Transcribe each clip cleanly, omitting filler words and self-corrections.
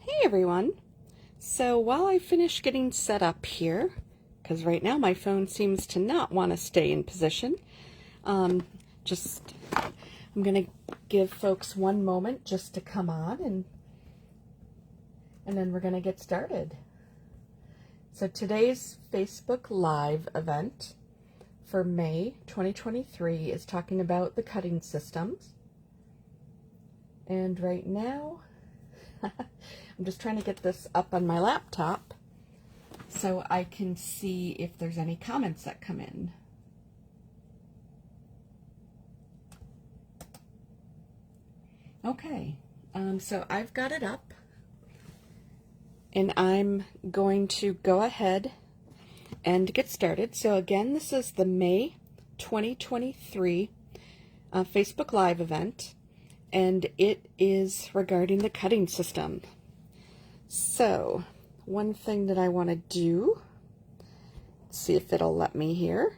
Hey everyone! So while I finish getting set up here, because right now my phone seems to not want to stay in position, I'm going to give folks one moment just to come on and then we're going to get started. So today's Facebook Live event for May 2023 is talking about the cutting systems. And right now, I'm just trying to get this up on my laptop so I can see if there's any comments that come in. Okay, so I've got it up and I'm going to go ahead and get started. So again, this is the May 2023 Facebook Live event, and it is regarding the cutting system. So one thing that I want to do, let's see if it'll let me here.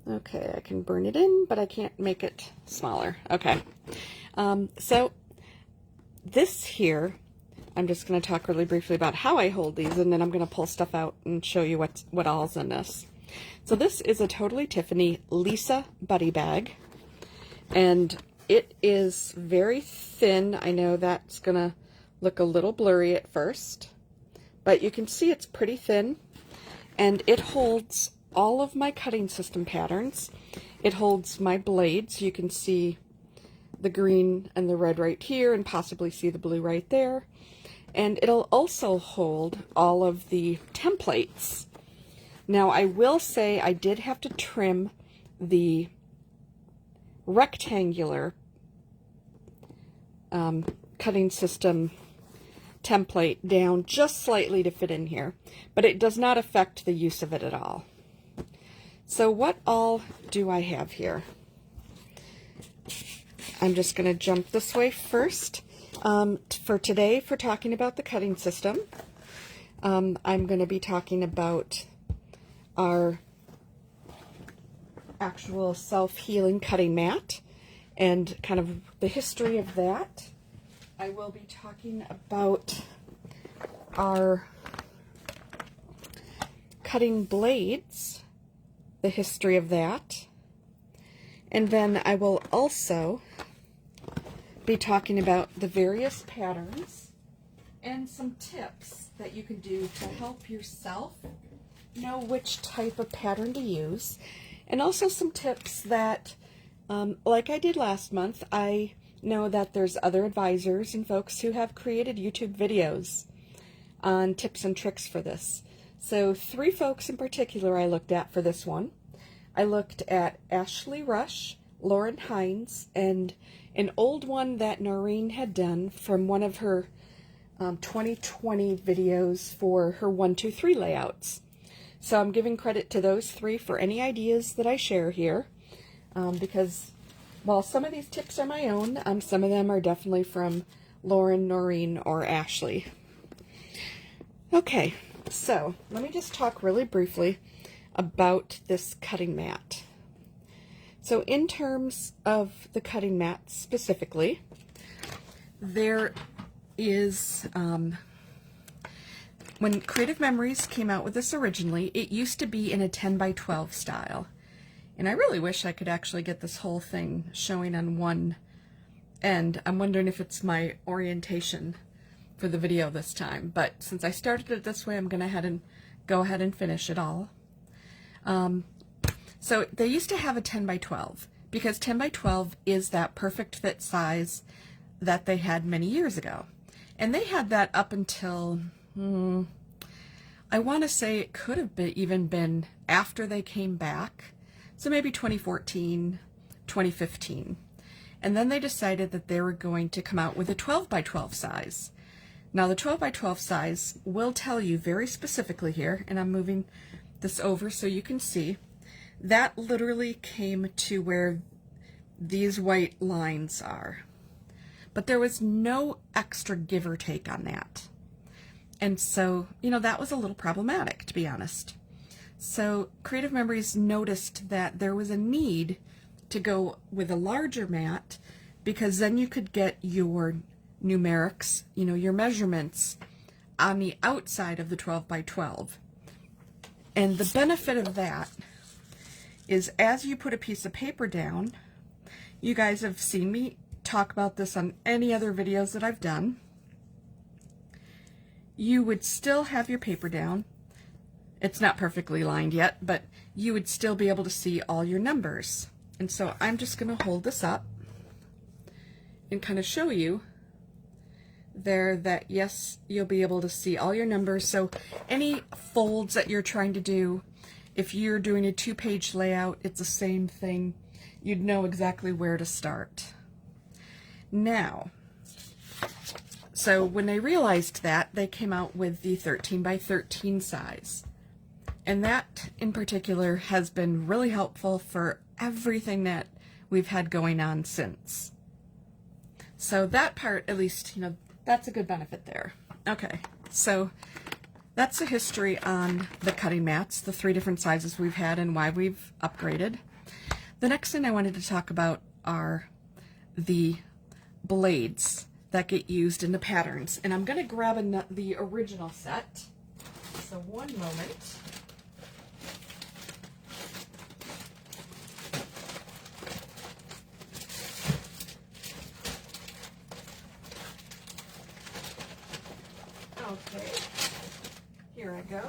Okay, I can burn it in, but I can't make it smaller. Okay, so this here, I'm just going to talk really briefly about how I hold these, and then I'm going to pull stuff out and show you what all's in this. So this is a Totally Tiffany Lisa Buddy Bag, and it is very thin. I know that's going to look a little blurry at first, but you can see it's pretty thin, and it holds all of my cutting system patterns. It holds my blades. You can see the green and the red right here, and possibly see the blue right there. And it'll also hold all of the templates. Now, I will say I did have to trim the rectangular cutting system template down just slightly to fit in here, but it does not affect the use of it at all. So what all do I have here? I'm just going to jump this way first. For today, for talking about the cutting system, I'm going to be talking about our actual self-healing cutting mat and kind of the history of that. I will be talking about our cutting blades, the history of that, and then I will also be talking about the various patterns and some tips that you can do to help yourself know which type of pattern to use, and also some tips that, like I did last month, I know that there's other advisors and folks who have created YouTube videos on tips and tricks for this. So 3 folks in particular I looked at for this one. I looked at Ashley Rush, Lauren Hines, and an old one that Noreen had done from one of her 2020 videos for her 1, 2, 3 layouts. So I'm giving credit to those 3 for any ideas that I share here, because while some of these tips are my own, some of them are definitely from Lauren, Noreen, or Ashley. Okay, so let me just talk really briefly about this cutting mat. So in terms of the cutting mat specifically, there is, when Creative Memories came out with this originally, it used to be in a 10 by 12 style. And I really wish I could actually get this whole thing showing on one end. I'm wondering if it's my orientation for the video this time. But since I started it this way, I'm going to go ahead and finish it all. So they used to have a 10 by 12 because 10 by 12 is that perfect fit size that they had many years ago. And they had that up until, I want to say it could have even been after they came back. So maybe 2014, 2015. And then they decided that they were going to come out with a 12 by 12 size. Now the 12 by 12 size will tell you very specifically here, and I'm moving this over so you can see, that literally came to where these white lines are. But there was no extra give or take on that. And so, that was a little problematic, to be honest. So Creative Memories noticed that there was a need to go with a larger mat because then you could get your numerics, you know, your measurements on the outside of the 12 by 12. And the benefit of that is as you put a piece of paper down, you guys have seen me talk about this on any other videos that I've done, you would still have your paper down. It's not perfectly lined yet, but you would still be able to see all your numbers. And so I'm just going to hold this up and kind of show you there that yes, you'll be able to see all your numbers. So any folds that you're trying to do, if you're doing a 2-page layout, it's the same thing. You'd know exactly where to start. Now, so when they realized that, they came out with the 13 by 13 size. And that in particular has been really helpful for everything that we've had going on since. So that part, at least, you know, that's a good benefit there. Okay, so that's the history on the cutting mats, the 3 different sizes we've had and why we've upgraded. The next thing I wanted to talk about are the blades that get used in the patterns. And I'm going to grab the original set. So one moment. Okay, here I go.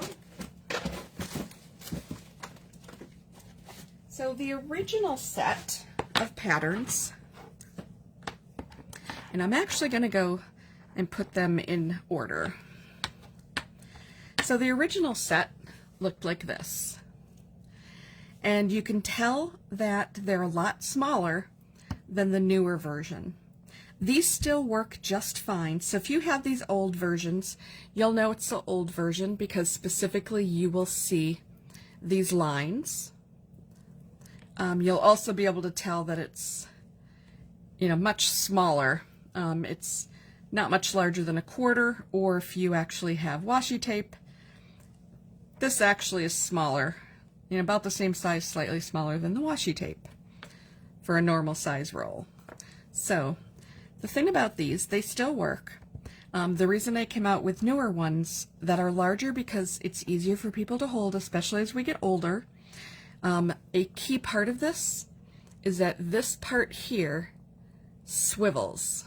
So the original set of patterns, and I'm actually going to go and put them in order. So the original set looked like this. And you can tell that they're a lot smaller than the newer version. These still work just fine. So if you have these old versions, you'll know it's the old version because specifically you will see these lines. You'll also be able to tell that it's, you know, much smaller. It's not much larger than a quarter, or if you actually have washi tape, this actually is smaller, you know, about the same size, slightly smaller than the washi tape for a normal size roll. So the thing about these, they still work. The reason I came out with newer ones that are larger because it's easier for people to hold, especially as we get older. A key part of this is that this part here swivels.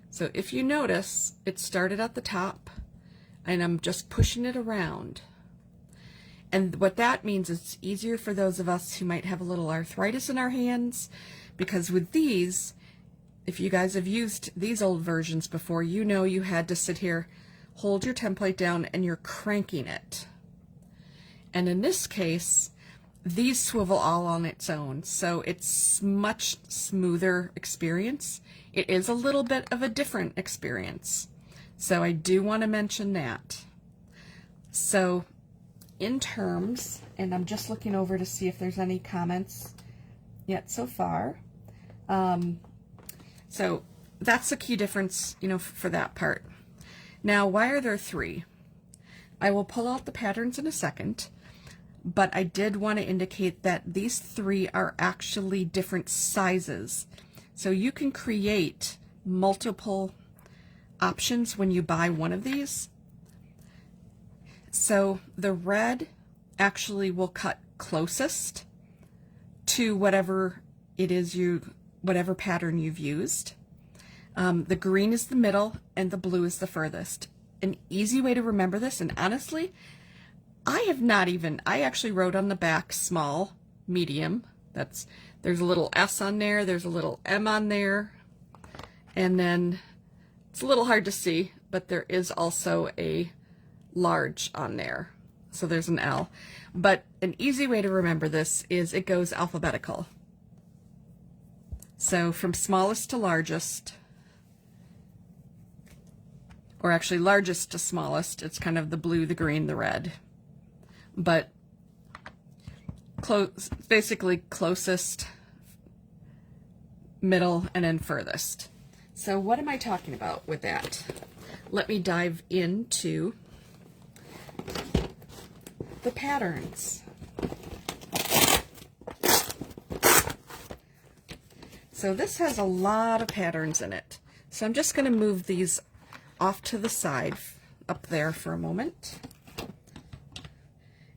So if you notice, it started at the top and I'm just pushing it around. And what that means is it's easier for those of us who might have a little arthritis in our hands, because with these, if you guys have used these old versions before, you know you had to sit here, hold your template down, and you're cranking it. And in this case, these swivel all on its own, so it's much smoother experience. It is a little bit of a different experience, so I do want to mention that. So in terms, and I'm just looking over to see if there's any comments yet so far. So that's the key difference, you know, for that part. Now, why are there 3? I will pull out the patterns in a second, but I did want to indicate that these 3 are actually different sizes. So you can create multiple options when you buy one of these. So the red actually will cut closest to whatever it is whatever pattern you've used. The green is the middle and the blue is the furthest. An easy way to remember this, and honestly, I actually wrote on the back small, medium. There's a little S on there, there's a little M on there, and then it's a little hard to see, but there is also a large on there. So there's an L. But an easy way to remember this is it goes alphabetical. So from smallest to largest, or actually largest to smallest, it's kind of the blue, the green, the red. But basically closest, middle, and then furthest. So what am I talking about with that? Let me dive into the patterns. So So this has a lot of patterns in it. So I'm just going to move these off to the side up there for a moment.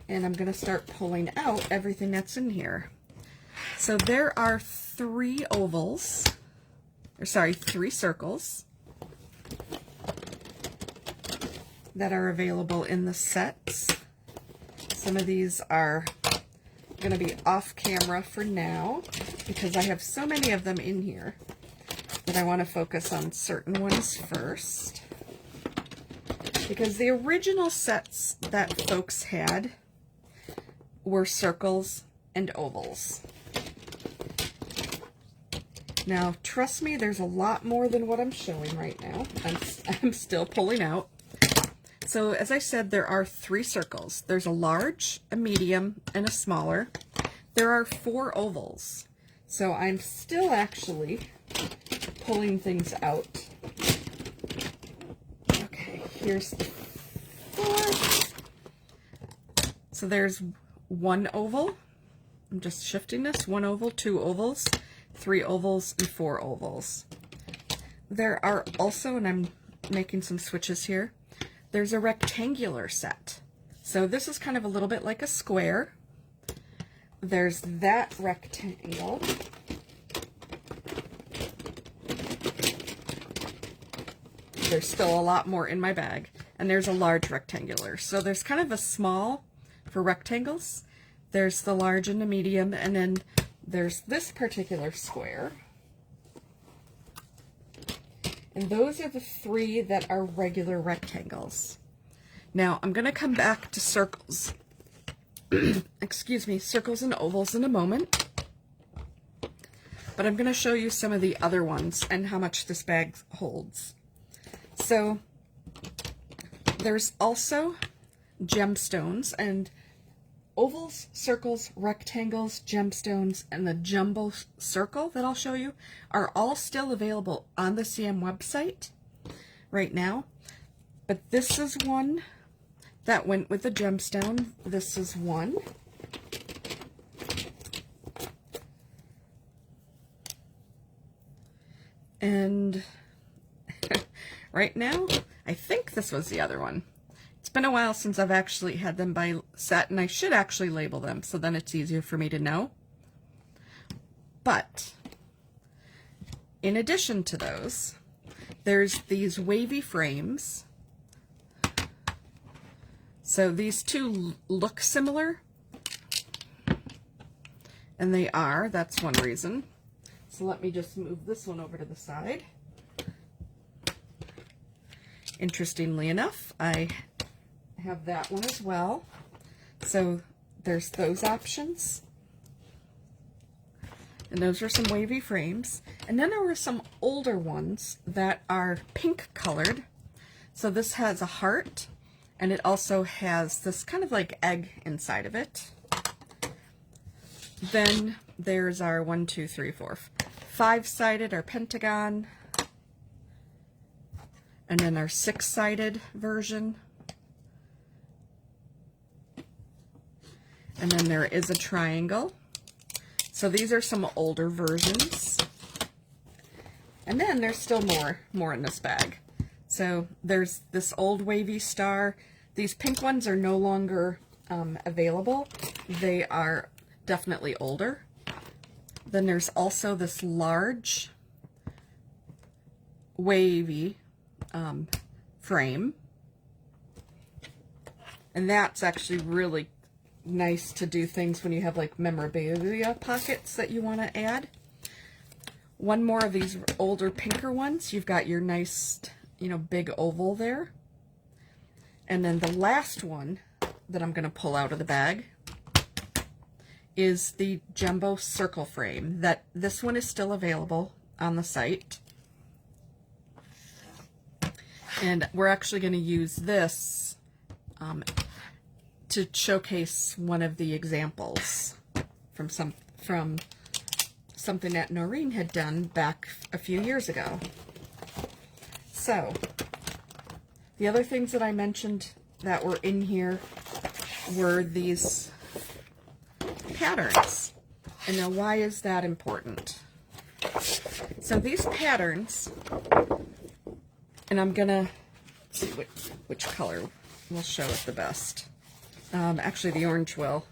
And I'm going to start pulling out everything that's in here. So there are 3 ovals, or sorry, 3 circles that are available in the sets. Some of these are going to be off camera for now because I have so many of them in here that I want to focus on certain ones first. Because the original sets that folks had were circles and ovals. Now, trust me, there's a lot more than what I'm showing right now. I'm still pulling out. So, as I said, there are 3 circles. There's a large, a medium, and a smaller. There are 4 ovals. So, I'm still actually pulling things out. Okay, here's the 4th. So, there's 1 oval. I'm just shifting this. 1 oval, 2 ovals, 3 ovals, and 4 ovals. There are also, and I'm making some switches here, there's a rectangular set. So this is kind of a little bit like a square. There's that rectangle. There's still a lot more in my bag. And there's a large rectangular. So there's kind of a small for rectangles. There's the large and the medium, and then there's this particular square. And those are the 3 that are regular rectangles. Now, I'm going to come back to circles. Excuse me, circles and ovals in a moment. But I'm going to show you some of the other ones and how much this bag holds. So, there's also gemstones, and ovals, circles, rectangles, gemstones, and the jumbo circle that I'll show you are all still available on the CM website right now. But this is one that went with the gemstone. This is one. And right now, I think this was the other one. It's been a while since I've actually had them by set, and I should actually label them so then it's easier for me to know. But in addition to those, there's these wavy frames. So these 2 look similar, and they are. That's one reason. So let me just move this one over to the side. Interestingly enough, I have that one as well. So there's those options. And those are some wavy frames. And then there were some older ones that are pink colored. So this has a heart, and it also has this kind of like egg inside of it. Then there's our 1, 2, 3, 4, 5-sided or pentagon. And then our 6-sided version. And then there is a triangle. So these are some older versions. And then there's still more in this bag. So there's this old wavy star. These pink ones are no longer available. They are definitely older. Then there's also this large wavy frame. And that's actually really nice to do things when you have like memorabilia pockets that you want to add. One more of these older pinker ones. You've got your nice, big oval there. And then the last one that I'm going to pull out of the bag is the jumbo circle frame. This one is still available on the site. And we're actually going to use this to showcase one of the examples from something that Noreen had done back a few years ago. So, the other things that I mentioned that were in here were these patterns. And now, why is that important? So these patterns, and I'm gonna see which color will show it the best. Actually, the orange will.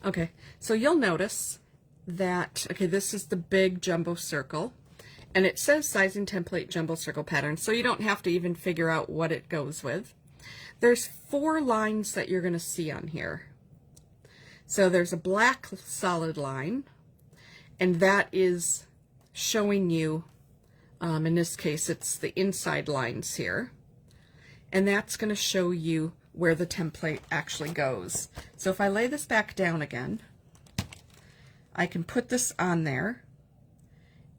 Okay, so you'll notice that, okay, this is the big jumbo circle, and it says sizing template jumbo circle pattern, so you don't have to even figure out what it goes with. There's 4 lines that you're going to see on here. So there's a black solid line, and that is showing you, in this case, it's the inside lines here, and that's going to show you where the template actually goes. So if I lay this back down again, I can put this on there,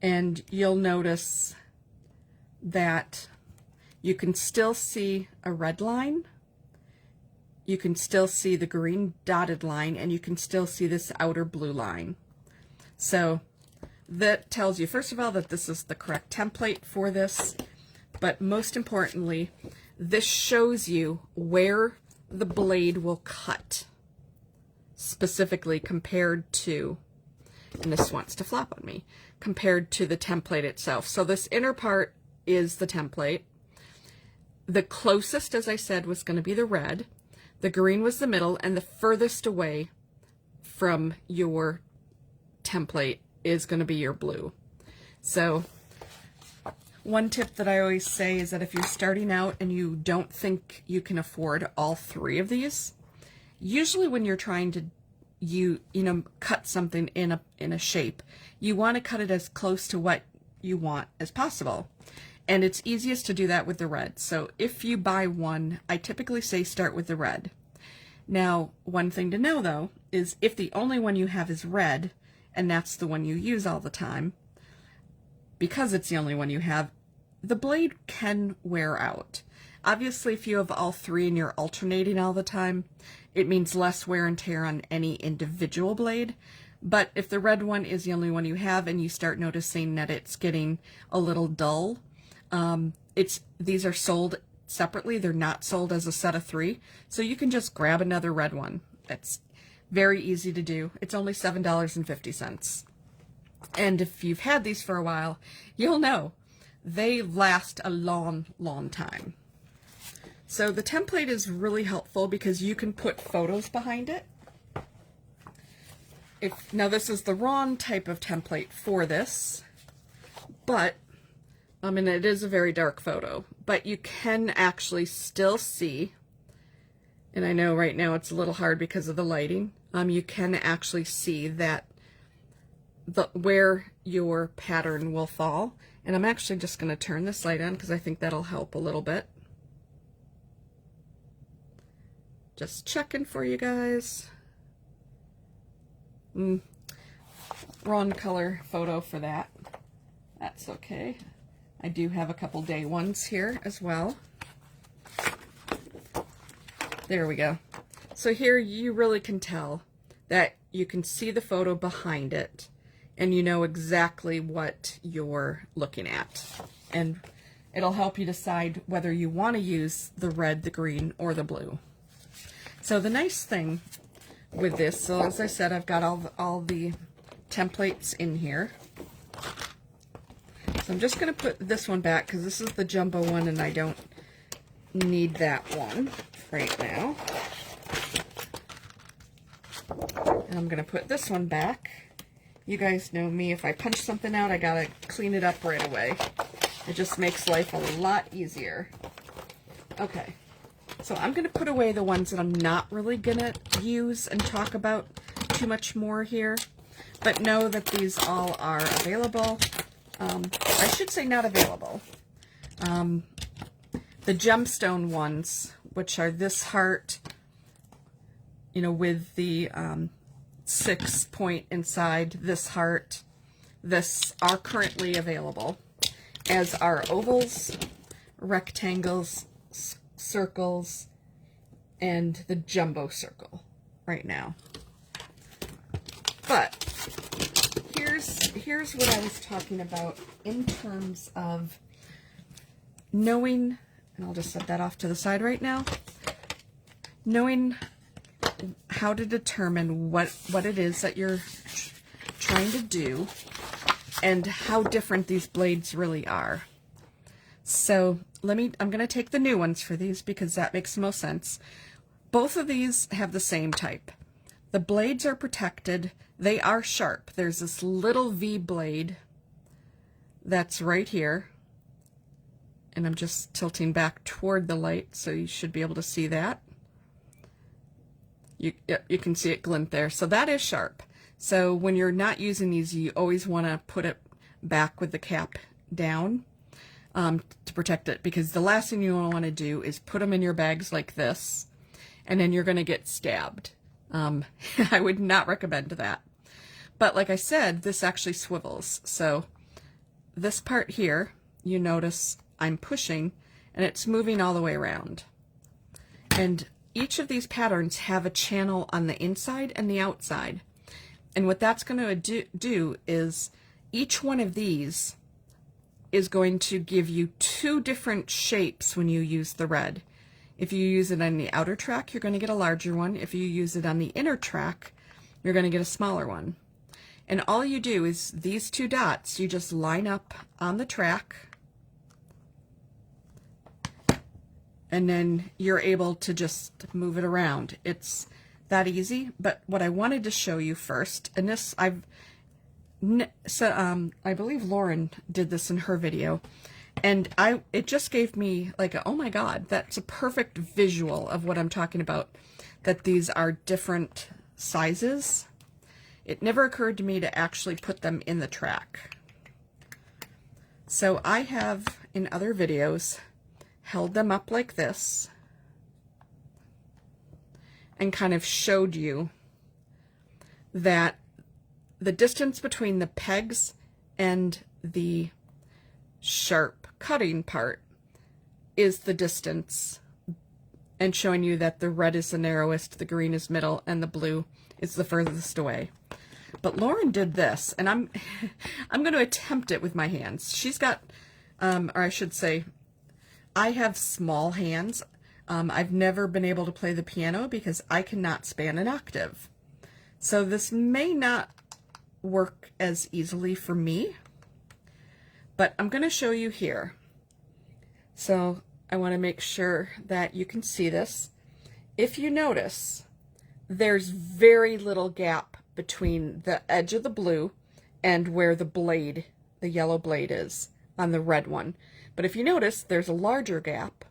and you'll notice that you can still see a red line, you can still see the green dotted line, and you can still see this outer blue line. So that tells you, first of all, that this is the correct template for this, but most importantly, this shows you where the blade will cut, specifically compared to, and this wants to flop on me, compared to the template itself. So this inner part is the template. The closest, as I said, was going to be the red. The green was the middle, and the furthest away from your template is going to be your blue. So one tip that I always say is that if you're starting out and you don't think you can afford all 3 of these, usually when you're trying to you know cut something in a shape, you want to cut it as close to what you want as possible. And it's easiest to do that with the red. So if you buy one, I typically say start with the red. Now, one thing to know though is if the only one you have is red, and that's the one you use all the time, because it's the only one you have, the blade can wear out. Obviously, if you have all 3 and you're alternating all the time, it means less wear and tear on any individual blade. But if the red one is the only one you have and you start noticing that it's getting a little dull, these are sold separately. They're not sold as a set of 3. So you can just grab another red one. It's very easy to do. It's only $7.50. And if you've had these for a while, you'll know they last a long, long time. So the template is really helpful because you can put photos behind it. Now this is the wrong type of template for this, but I mean, it is a very dark photo, but you can actually still see, and I know right now it's a little hard because of the lighting, you can actually see that where your pattern will fall. And I'm actually just going to turn this light on because I think that'll help a little bit. Just checking for you guys. Wrong color photo for that. That's okay. I do have a couple day ones here as well. There we go. So here you really can tell that you can see the photo behind it, and you know exactly what you're looking at. And it'll help you decide whether you want to use the red, the green, or the blue. So the nice thing with this, so as I said, I've got all the templates in here. So I'm just going to put this one back because this is the jumbo one and I don't need that one right now. And I'm going to put this one back. You guys know me, if I punch something out, I gotta clean it up right away. It just makes life a lot easier. Okay, so I'm gonna put away the ones that I'm not really gonna use and talk about too much more here, but know that these all are available. I should say not available. The gemstone ones, which are this heart, you know, with the 6 point inside, this heart, this are currently available, as are ovals, rectangles, circles, and the jumbo circle right now. But here's what I was talking about in terms of knowing, and I'll just set that off to the side right now, knowing how to determine what it is that you're trying to do. and how different these blades really are. So I'm going to take the new ones for these because that makes the most sense. Both of these have the same type. The blades are protected. They are sharp. There's this little V blade that's right here. And I'm just tilting back toward the light so you should be able to see that. You can see it glint there. So that is sharp. So when you're not using these, you always want to put it back with the cap down to protect it, because the last thing you want to do is put them in your bags like this, and then you're going to get stabbed. I would not recommend that. But like I said, this actually swivels. So this part here, you notice I'm pushing, and it's moving all the way around. And each of these patterns have a channel on the inside and the outside. And what that's going to do is each one of these is going to give you two different shapes when you use the red. If you use it on the outer track, you're going to get a larger one. If you use it on the inner track, you're going to get a smaller one. And all you do is these two dots, you just line up on the track, and then you're able to just move it around. It's that easy. But what I wanted to show you first, and this I believe Lauren did this in her video, and it just gave me like oh my god, that's a perfect visual of what I'm talking about, that these are different sizes. It never occurred to me to actually put them in the track. So I have in other videos held them up like this and kind of showed you that the distance between the pegs and the sharp cutting part is the distance, and showing you that the red is the narrowest, the green is middle, and the blue is the furthest away. But Lauren did this, and I'm going to attempt it with my hands. She's got, or I should say, I have small hands. I've never been able to play the piano because I cannot span an octave. So this may not work as easily for me, but I'm going to show you here. So I want to make sure that you can see this. If you notice, there's very little gap between the edge of the blue and where the blade, the yellow blade, is on the red one. But if you notice, there's a larger gap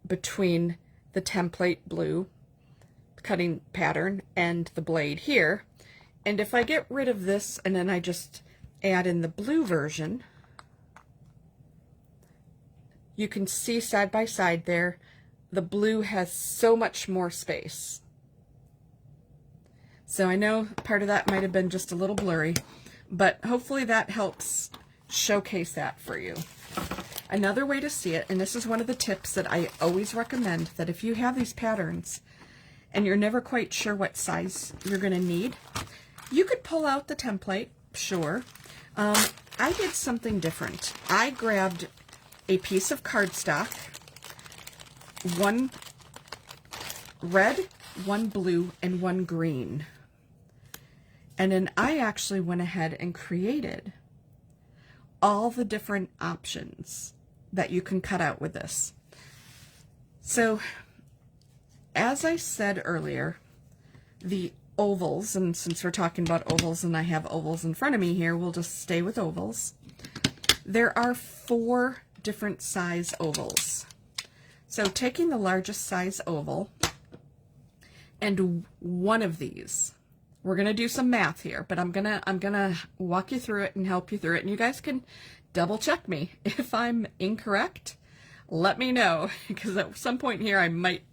between the template blue cutting pattern and the blade here. And if I get rid of this and then I just add in the blue version, you can see side by side there, the blue has so much more space. So I know part of that might have been just a little blurry, but hopefully that helps showcase that for you. Another way to see it, and this is one of the tips that I always recommend, that if you have these patterns and you're never quite sure what size you're going to need, you could pull out the template, sure. I did something different. I grabbed a piece of cardstock, one red, one blue, and one green. And then I actually went ahead and created all the different options that you can cut out with this. So, as I said earlier, the ovals, and since we're talking about ovals and I have ovals in front of me here, we'll just stay with ovals. There are 4 different size ovals. So taking the largest size oval and one of these, we're going to do some math here, but I'm gonna walk you through it and help you through it, and you guys can double check me. If I'm incorrect, let me know, because at some point here I might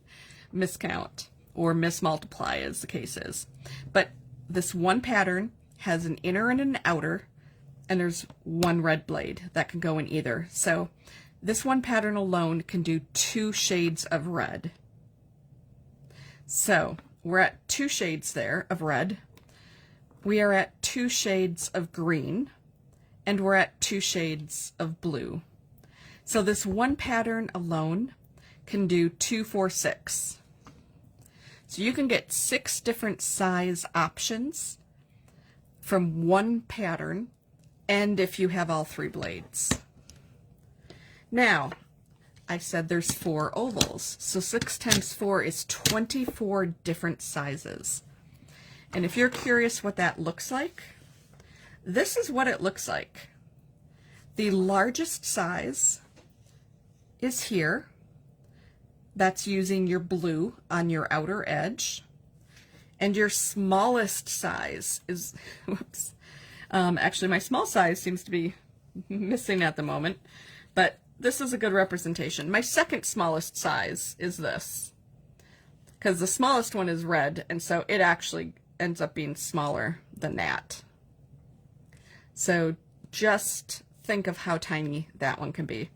miscount or mismultiply, as the case is. But this one pattern has an inner and an outer, and there's one red blade that can go in either. So this one pattern alone can do 2 shades of red. So we're at 2 shades there of red. We are at 2 shades of green, and we're at 2 shades of blue. So this one pattern alone can do 2, 4, 6. So you can get 6 different size options from one pattern and if you have all 3 blades. Now, I said there's 4 ovals, so 6 times 4 is 24 different sizes. And if you're curious what that looks like, this is what it looks like. The largest size is here. That's using your blue on your outer edge. And your smallest size is, whoops, actually my small size seems to be missing at the moment, but this is a good representation. My second smallest size is this, because the smallest one is red, and so it actually ends up being smaller than that. So just think of how tiny that one can be.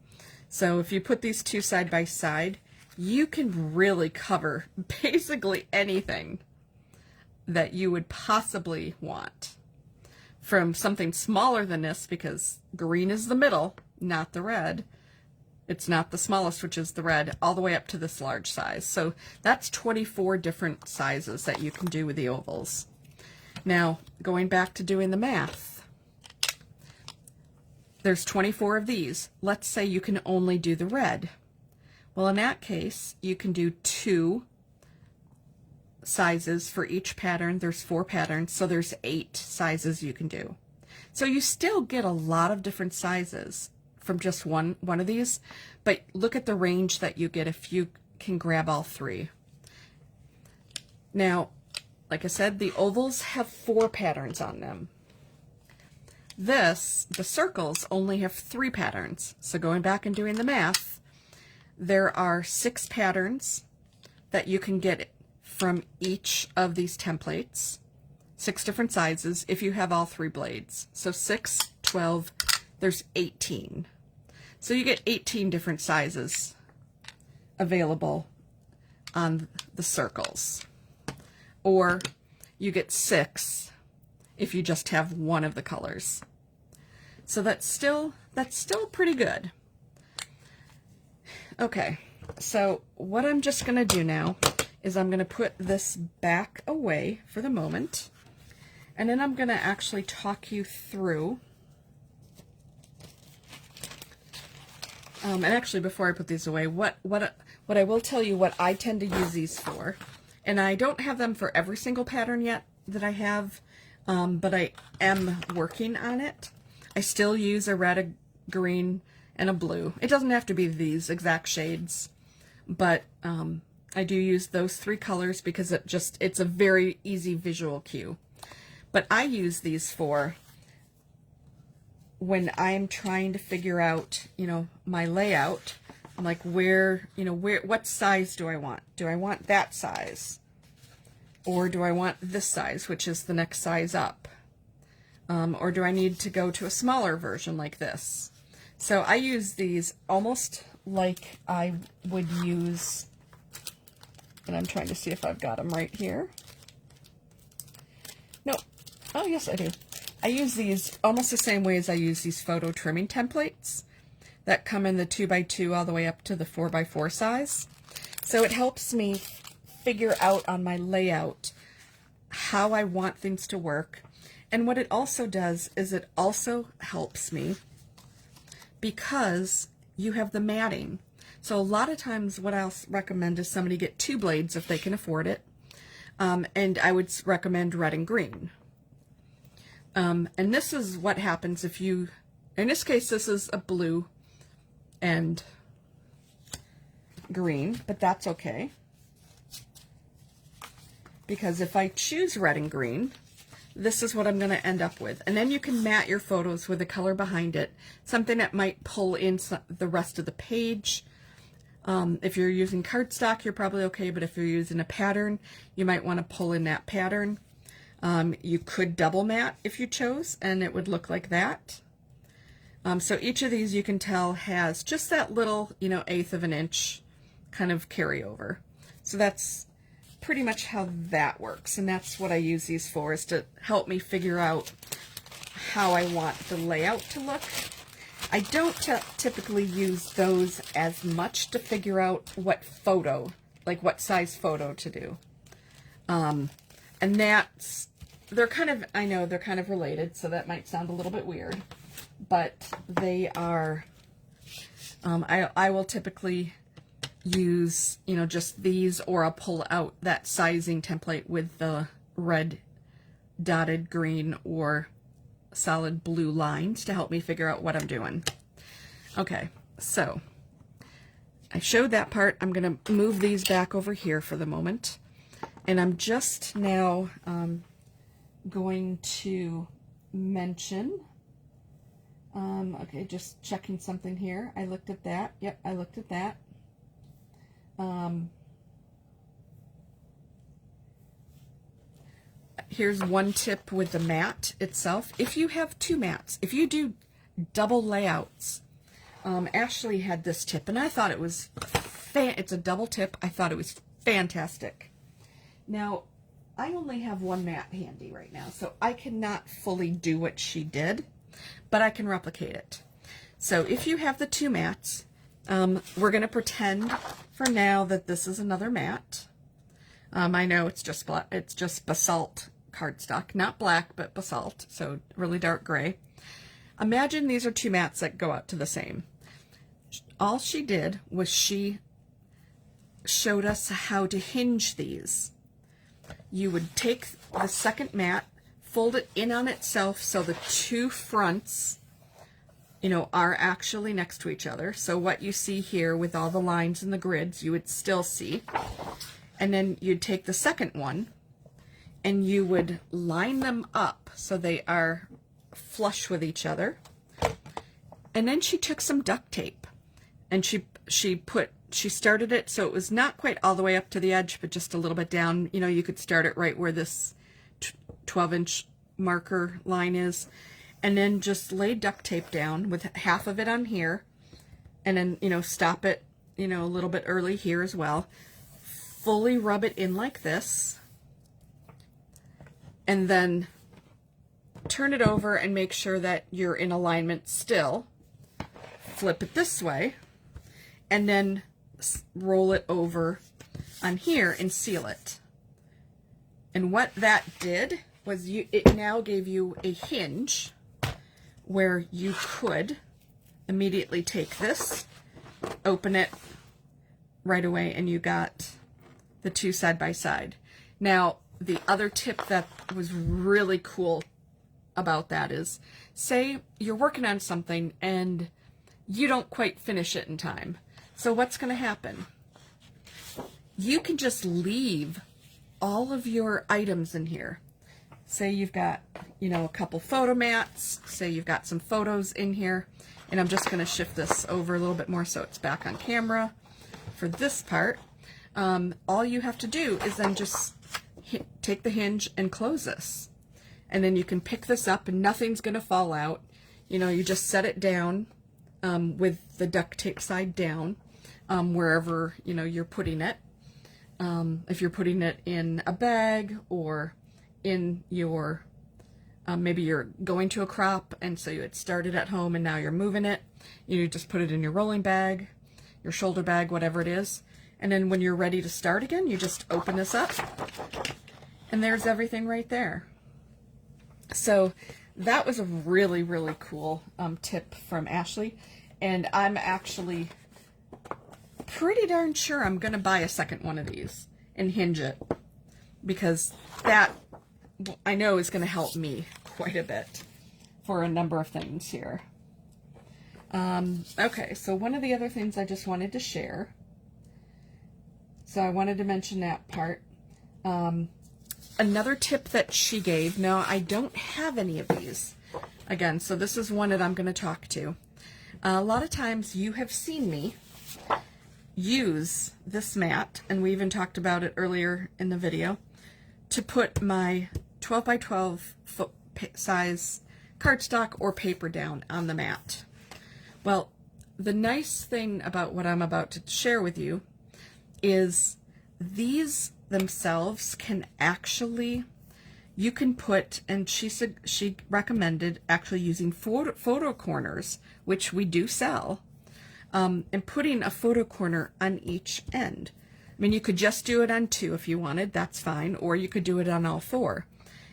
So if you put these two side by side, you can really cover basically anything that you would possibly want. From something smaller than this, because green is the middle, not the red. It's not the smallest, which is the red, all the way up to this large size. So that's 24 different sizes that you can do with the ovals. Now, going back to doing the math, there's 24 of these. Let's say you can only do the red. Well, in that case, you can do 2 sizes for each pattern. There's 4 patterns, so there's 8 sizes you can do. So you still get a lot of different sizes from just one of these, but look at the range that you get if you can grab all 3. Now, like I said, the ovals have 4 patterns on them. The circles only have 3 patterns. So going back and doing the math, there are 6 patterns that you can get from each of these templates, 6 different sizes if you have all 3 blades. So 6, 12, there's 18. So you get 18 different sizes available on the circles. Or you get 6 if you just have one of the colors. So that's still pretty good. Okay, so what I'm just going to do now is I'm going to put this back away for the moment, and then I'm going to actually talk you through. And actually, before I put these away, what I will tell you what I tend to use these for, and I don't have them for every single pattern yet that I have, but I am working on it. I still use a red, a green, and a blue. It doesn't have to be these exact shades, but I do use those 3 colors because it's a very easy visual cue. But I use these for when I'm trying to figure out, my layout. I'm like, what size do I want? Do I want that size? Or do I want this size, which is the next size up? Or do I need to go to a smaller version like this? So I use these almost like I would use, and I'm trying to see if I've got them right here. No. Oh, yes, I do. I use these almost the same way as I use these photo trimming templates that come in the 2x2 all the way up to the 4x4 size. So it helps me figure out on my layout how I want things to work. And what it also does is it also helps me because you have the matting. So a lot of times what I'll recommend is somebody get 2 blades if they can afford it. And I would recommend red and green. And this is what happens if you, in this case, this is a blue and green, but that's okay. Because if I choose red and green, this is what I'm going to end up with. And then you can mat your photos with the color behind it, something that might pull in the rest of the page. If you're using cardstock, you're probably okay, but if you're using a pattern, you might want to pull in that pattern. You could double mat if you chose, and it would look like that. So each of these you can tell has just that little, 1/8 of an inch kind of carryover. So that's pretty much how that works, and that's what I use these for, is to help me figure out how I want the layout to look. I don't typically use those as much to figure out what photo, like what size photo to do. And I know they're kind of related, so that might sound a little bit weird. but they are, I will typically use, you know, just these, or I'll pull out that sizing template with the red dotted green or solid blue lines to help me figure out what I'm doing. Okay, so I showed that part. I'm going to move these back over here for the moment. And I'm just now going to mention, okay, just checking something here. I looked at that. Yep, I looked at that. Here's one tip with the mat itself. If you have two mats, if you do double layouts, Ashley had this tip, and I thought it was, it's a double tip. I thought it was fantastic. Now, I only have one mat handy right now, so I cannot fully do what she did, but I can replicate it. So if you have the two mats, we're going to pretend for now that this is another mat. I know it's just basalt cardstock, not black, but basalt, so really dark gray. Imagine these are two mats that go out to the same. All she did was she showed us how to hinge these. You would take the second mat, fold it in on itself so the two fronts, you know, are actually next to each other. So what you see here with all the lines and the grids, you would still see. And then you'd take the second one and you would line them up so they are flush with each other. And then she took some duct tape and she started it so it was not quite all the way up to the edge, but just a little bit down. You know, you could start it right where this 12-inch marker line is, and then just lay duct tape down with half of it on here, and then, you know, stop it, you know, a little bit early here as well. Fully rub it in like this, and then turn it over and make sure that you're in alignment still. Flip it this way, and then roll it over on here and seal it. And what that did was it now gave you a hinge where you could immediately take this, open it right away, and you got the two side by side. Now, the other tip that was really cool about that is, say you're working on something and you don't quite finish it in time. So what's going to happen? You can just leave all of your items in here. Say you've got, you know, a couple photo mats, say you've got some photos in here, and I'm just going to shift this over a little bit more so it's back on camera for this part. All you have to do is then just take the hinge and close this. And then you can pick this up and nothing's going to fall out. You know, you just set it down with the duct tape side down wherever, you know, you're putting it. If you're putting it in a bag or in your, maybe you're going to a crop and so you had started at home and now you're moving it, you just put it in your rolling bag, your shoulder bag, whatever it is. And then when you're ready to start again, you just open this up and there's everything right there. So that was a really, really cool tip from Ashley. And I'm actually pretty darn sure I'm going to buy a second one of these and hinge it, because that I know is going to help me quite a bit for a number of things here. Okay, so one of the other things I just wanted to share, so I wanted to mention that part. Another tip that she gave, now I don't have any of these, again, so this is one that I'm going to talk to. A lot of times you have seen me use this mat, and we even talked about it earlier in the video, to put my 12 by 12 foot size cardstock or paper down on the mat. Well, the nice thing about what I'm about to share with you is these themselves can actually, you can put, and she recommended actually using photo corners, which we do sell, and putting a photo corner on each end. I mean, you could just do it on 2 if you wanted, that's fine, or you could do it on all 4.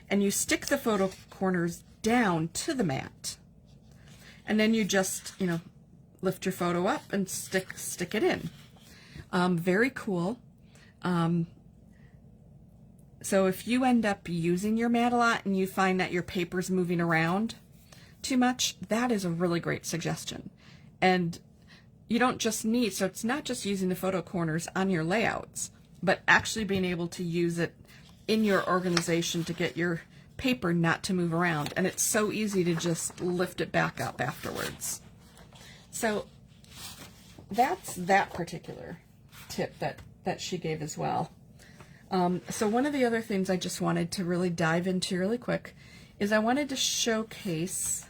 And you stick the photo corners down to the mat, And then you just, you know, lift your photo up and stick it in. Very cool. So if you end up using your mat a lot and you find that your paper's moving around too much, that is a really great suggestion. And you don't just need, so it's not just using the photo corners on your layouts, but actually being able to use it in your organization to get your paper not to move around. And it's so easy to just lift it back up afterwards. So that's that particular tip that she gave as well. So one of the other things I just wanted to really dive into really quick is I wanted to showcase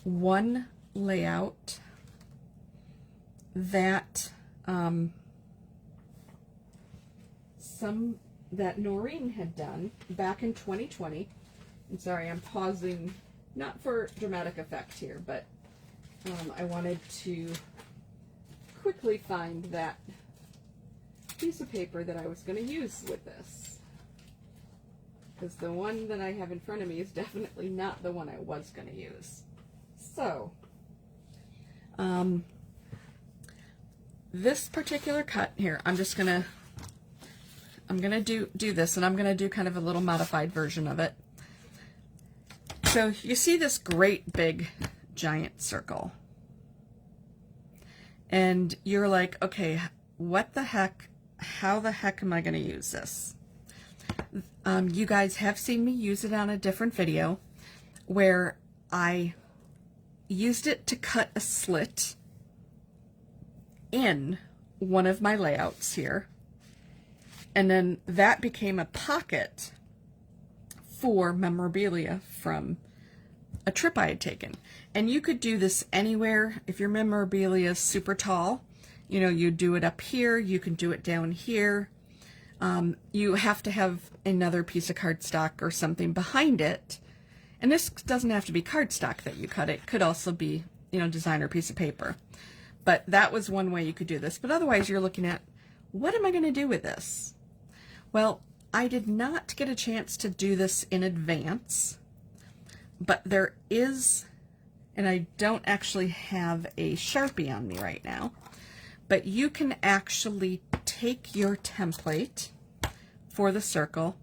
one layout that that Noreen had done back in 2020. I'm sorry, I'm pausing, not for dramatic effect here, but I wanted to quickly find that piece of paper that I was going to use with this, because the one that I have in front of me is definitely not the one I was going to use. So this particular cut here, I'm gonna do this, and I'm gonna do kind of a little modified version of it. So you see this great big giant circle, and you're like, okay, what the heck, how the heck am I gonna use this? You guys have seen me use it on a different video where I used it to cut a slit in one of my layouts here, and then that became a pocket for memorabilia from a trip I had taken. And you could do this anywhere. If your memorabilia is super tall, you know, you do it up here, you can do it down here. You have to have another piece of cardstock or something behind it. And this doesn't have to be cardstock that you cut. It could also be, you know, designer piece of paper. But that was one way you could do this. But otherwise, you're looking at, what am I going to do with this? Well, I did not get a chance to do this in advance, but there is, and I don't actually have a Sharpie on me right now, but you can actually take your template for the circle,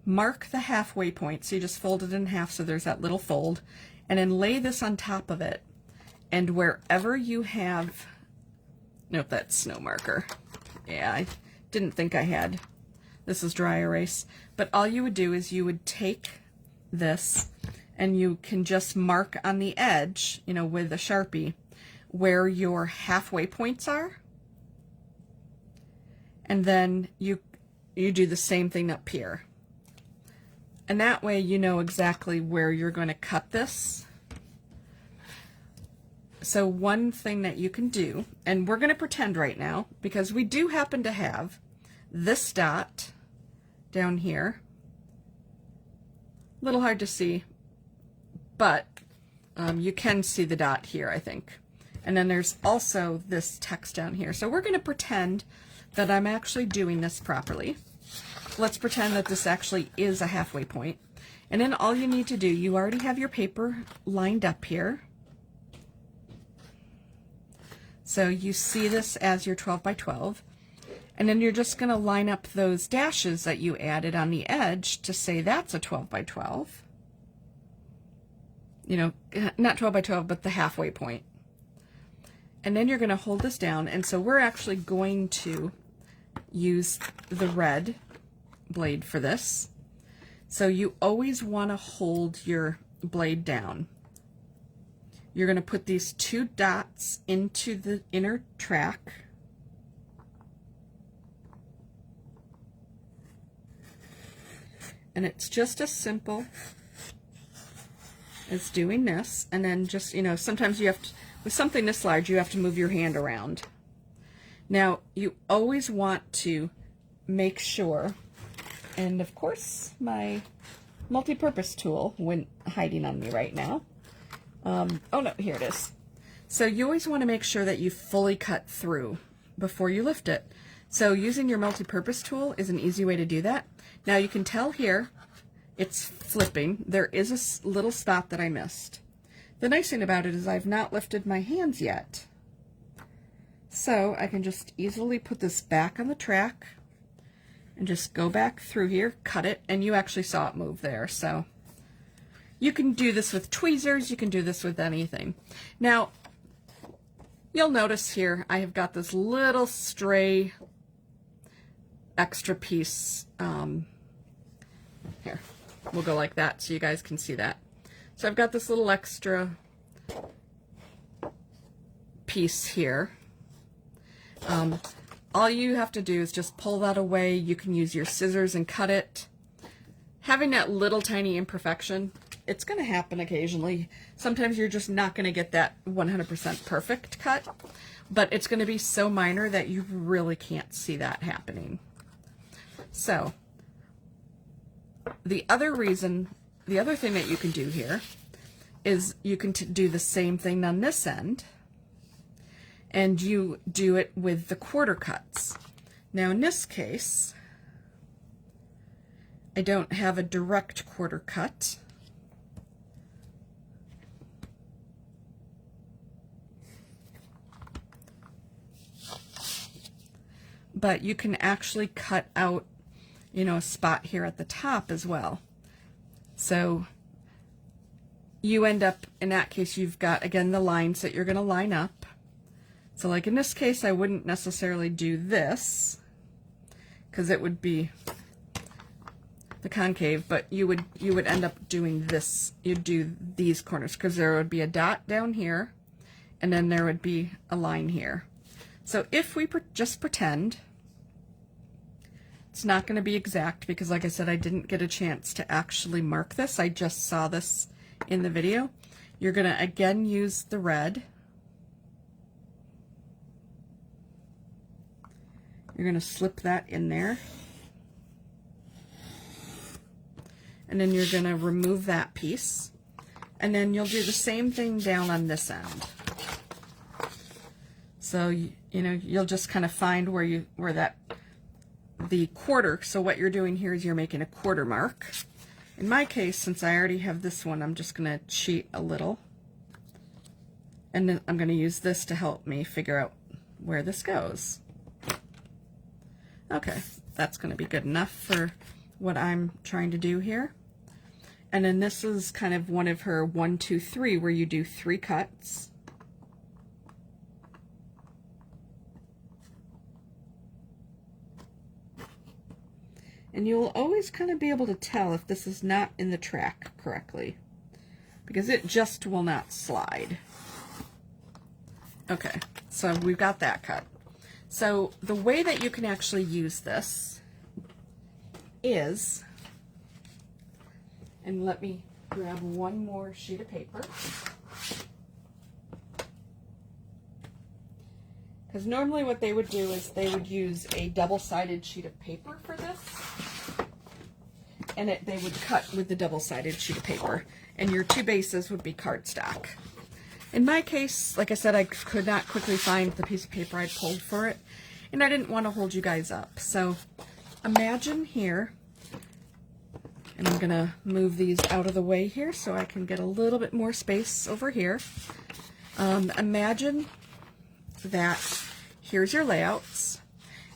mark the halfway point, so you just fold it in half so there's that little fold, and then lay this on top of it, and wherever you have, nope, that's snow marker. Yeah, I didn't think I had. This is dry erase. But all you would do is you would take this and you can just mark on the edge, you know, with a Sharpie, where your halfway points are. And then you do the same thing up here. And that way you know exactly where you're going to cut this. So one thing that you can do, and we're going to pretend right now, because we do happen to have this dot down here. A little hard to see, but you can see the dot here, I think. And then there's also this text down here. So we're going to pretend that I'm actually doing this properly. Let's pretend that this actually is a halfway point. And then all you need to do, you already have your paper lined up here. So you see this as your 12 by 12. And then you're just going to line up those dashes that you added on the edge to say that's a 12 by 12. You know, not 12 by 12, but the halfway point. And then you're going to hold this down. And so we're actually going to use the red blade for this. So you always want to hold your blade down. You're going to put these two dots into the inner track. And it's just as simple as doing this. And then just, you know, sometimes you have to, with something this large, you have to move your hand around. Now, you always want to make sure, and of course, my multi-purpose tool went hiding on me right now. Oh no, here it is. So you always want to make sure that you fully cut through before you lift it. So using your multi-purpose tool is an easy way to do that. Now you can tell here, it's flipping. There is a little spot that I missed. The nice thing about it is I've not lifted my hands yet. So I can just easily put this back on the track and just go back through here, cut it, and you actually saw it move there. So you can do this with tweezers, you can do this with anything. Now, you'll notice here I have got this little stray extra piece. Here, we'll go like that so you guys can see that. So I've got this little extra piece here. All you have to do is just pull that away. You can use your scissors and cut it. Having that little tiny imperfection, it's going to happen occasionally. Sometimes you're just not going to get that 100% perfect cut, but it's going to be so minor that you really can't see that happening. So the other thing that you can do here is you can do the same thing on this end, and you do it with the quarter cuts. Now in this case, I don't have a direct quarter cut. But you can actually cut out, you know, a spot here at the top as well. So you end up, in that case, you've got, again, the lines that you're going to line up. So like in this case, I wouldn't necessarily do this because it would be the concave, but you would end up doing this. You'd do these corners because there would be a dot down here and then there would be a line here. So if we just pretend, it's not going to be exact because, like I said, I didn't get a chance to actually mark this. I just saw this in the video. You're going to again use the red. You're going to slip that in there. And then you're going to remove that piece. And then you'll do the same thing down on this end. So, you know, you'll just kind of find the quarter. So what you're doing here is you're making a quarter mark. In my case, since I already have this one, I'm just going to cheat a little. And then I'm going to use this to help me figure out where this goes. Okay, that's going to be good enough for what I'm trying to do here. And then this is kind of one of her 1, 2, 3, where you do 3 cuts. And you'll always kind of be able to tell if this is not in the track correctly, because it just will not slide. Okay, so we've got that cut. So the way that you can actually use this is, and let me grab one more sheet of paper, because normally what they would do is they would use a double-sided sheet of paper for this, and they would cut with the double-sided sheet of paper, and your 2 bases would be cardstock. In my case, like I said, I could not quickly find the piece of paper I pulled for it, and I didn't want to hold you guys up. So imagine here, and I'm going to move these out of the way here so I can get a little bit more space over here. Imagine that here's your layouts.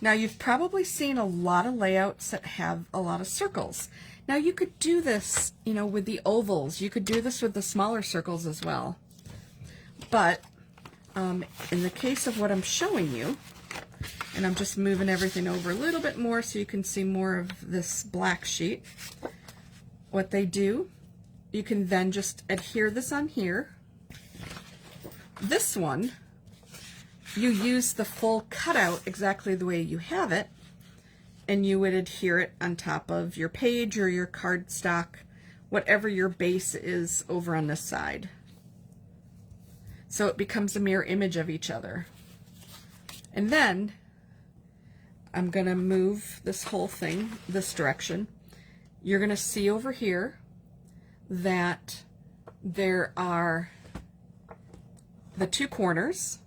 Now you've probably seen a lot of layouts that have a lot of circles. Now you could do this, you know, with the ovals. You could do this with the smaller circles as well. But in the case of what I'm showing you, and I'm just moving everything over a little bit more so you can see more of this black sheet, what they do, you can then just adhere this on here. This one, you use the full cutout exactly the way you have it, and you would adhere it on top of your page or your cardstock, whatever your base is over on this side. So it becomes a mirror image of each other. And then I'm going to move this whole thing this direction. You're going to see over here that there are the 2 corners.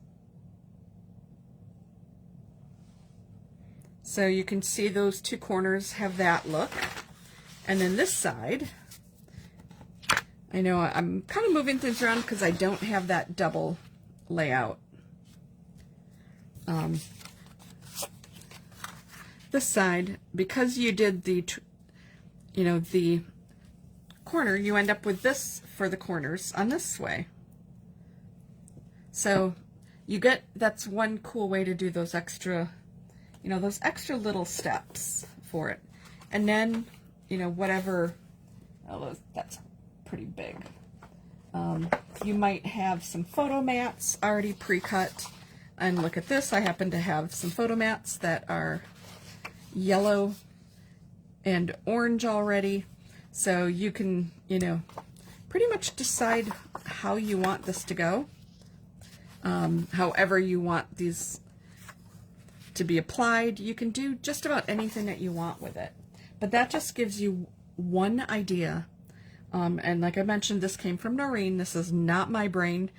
So you can see those 2 corners have that look. And then this side, I know I'm kind of moving things around because I don't have that double layout. This side, because you did the, the corner, you end up with this for the corners on this way. So you get, that's one cool way to do those extra, those extra little steps for it. And then, whatever, that's pretty big. You might have some photo mats already pre-cut. And look at this, I happen to have some photo mats that are yellow and orange already. So you can, pretty much decide how you want this to go. However you want these to be applied, you can do just about anything that you want with it. But that just gives you one idea. And like I mentioned, this came from Noreen. This is not my brain.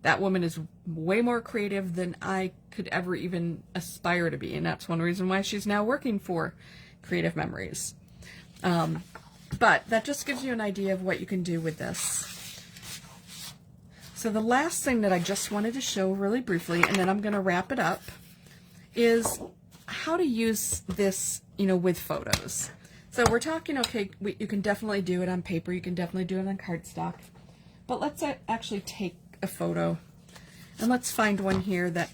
That woman is way more creative than I could ever even aspire to be. And that's one reason why she's now working for Creative Memories. But that just gives you an idea of what you can do with this. So the last thing that I just wanted to show really briefly, and then I'm going to wrap it up, is how to use this, with photos. So we're talking, okay, you can definitely do it on paper, you can definitely do it on cardstock, but let's actually take a photo, and let's find one here that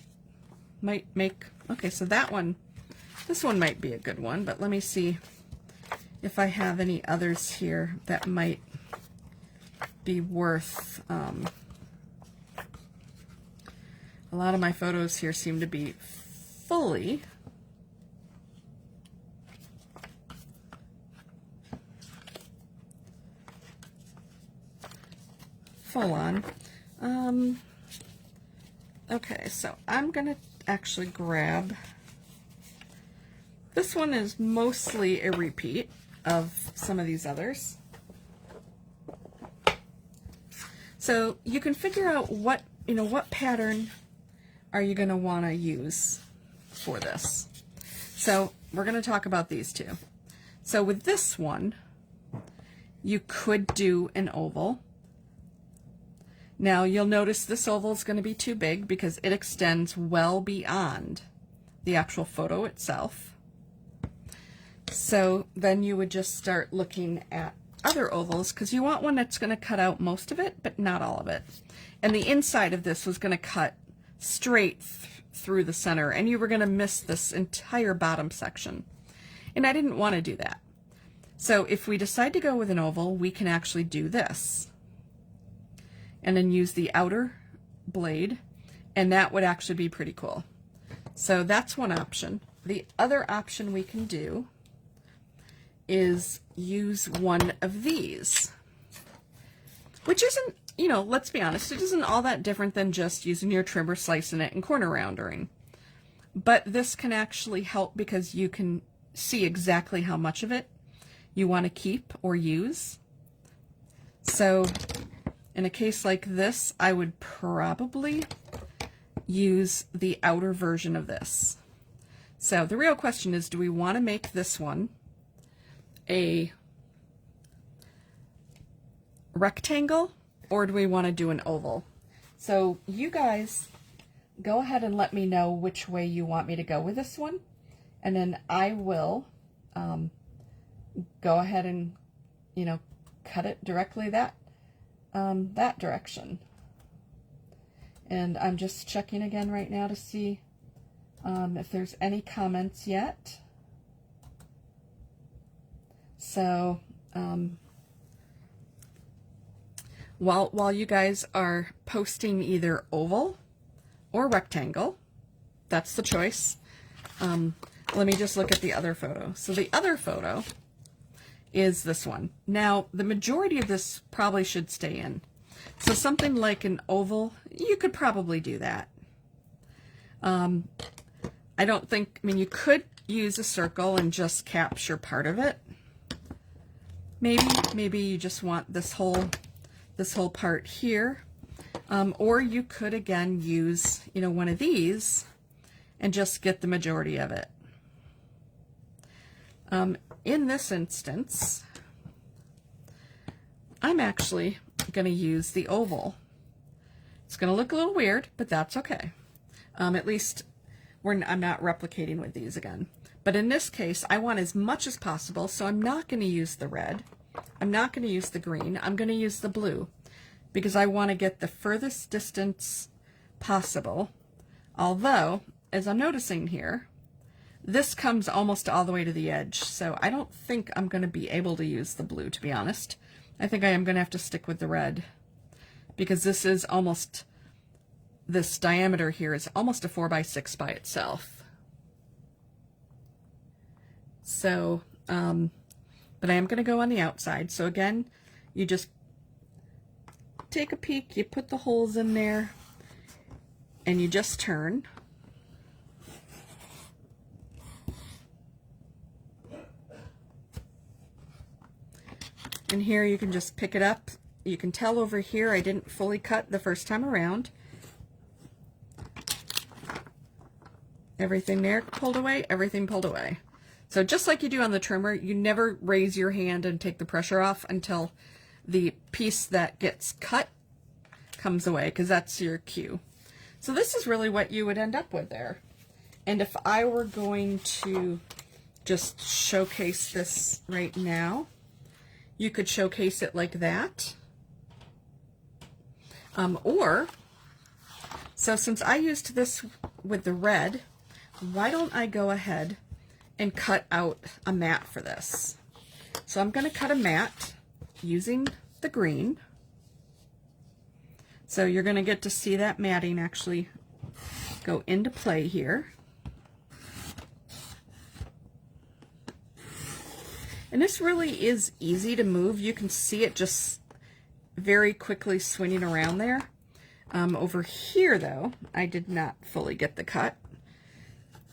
might make, okay, so that one, this one might be a good one, but let me see if I have any others here that might be worth, a lot of my photos here seem to be fully full on. Okay, so I'm gonna actually grab, this one is mostly a repeat of some of these others. So you can figure out what, what pattern are you gonna wanna use for this. So we're gonna talk about these two. So with this one, you could do an oval. Now you'll notice this oval is going to be too big because it extends well beyond the actual photo itself. So then you would just start looking at other ovals because you want one that's going to cut out most of it, but not all of it. And the inside of this was going to cut straight through the center, and you were going to miss this entire bottom section. And I didn't want to do that. So if we decide to go with an oval, we can actually do this. And then use the outer blade, and that would actually be pretty cool. So that's one option. The other option we can do is use one of these, which isn't, let's be honest, it isn't all that different than just using your trimmer, slicing it, and corner roundering. But this can actually help because you can see exactly how much of it you want to keep or use. So in a case like this, I would probably use the outer version of this. So the real question is, do we want to make this one a rectangle or do we want to do an oval? So you guys go ahead and let me know which way you want me to go with this one, and then I will go ahead and cut it directly that direction. And I'm just checking again right now to see if there's any comments yet. So while you guys are posting either oval or rectangle, that's the choice. Let me just look at the other photo. So the other photo is this one. Now, the majority of this probably should stay in. So something like an oval, you could probably do that. I don't think, you could use a circle and just capture part of it. Maybe you just want this whole part here. Or you could again use, one of these and just get the majority of it. In this instance, I'm actually going to use the oval. It's going to look a little weird, but that's okay. At least I'm not replicating with these again. But in this case, I want as much as possible, so I'm not going to use the red. I'm not going to use the green. I'm going to use the blue because I want to get the furthest distance possible. Although, as I'm noticing here, this comes almost all the way to the edge, so I don't think I'm going to be able to use the blue, to be honest. I think I am going to have to stick with the red because this is almost, this diameter here is almost a 4x6 by itself. So, but I am going to go on the outside. So again, you just take a peek, you put the holes in there, and you just turn. And here you can just pick it up. You can tell over here I didn't fully cut the first time around. Everything there pulled away, everything pulled away. So just like you do on the trimmer, you never raise your hand and take the pressure off until the piece that gets cut comes away, because that's your cue. So this is really what you would end up with there. And if I were going to just showcase this right now, you could showcase it like that. So since I used this with the red, why don't I go ahead and cut out a mat for this? So I'm going to cut a mat using the green. So you're going to get to see that matting actually go into play here. And this really is easy to move. You can see it just very quickly swinging around there. Over here, though, I did not fully get the cut.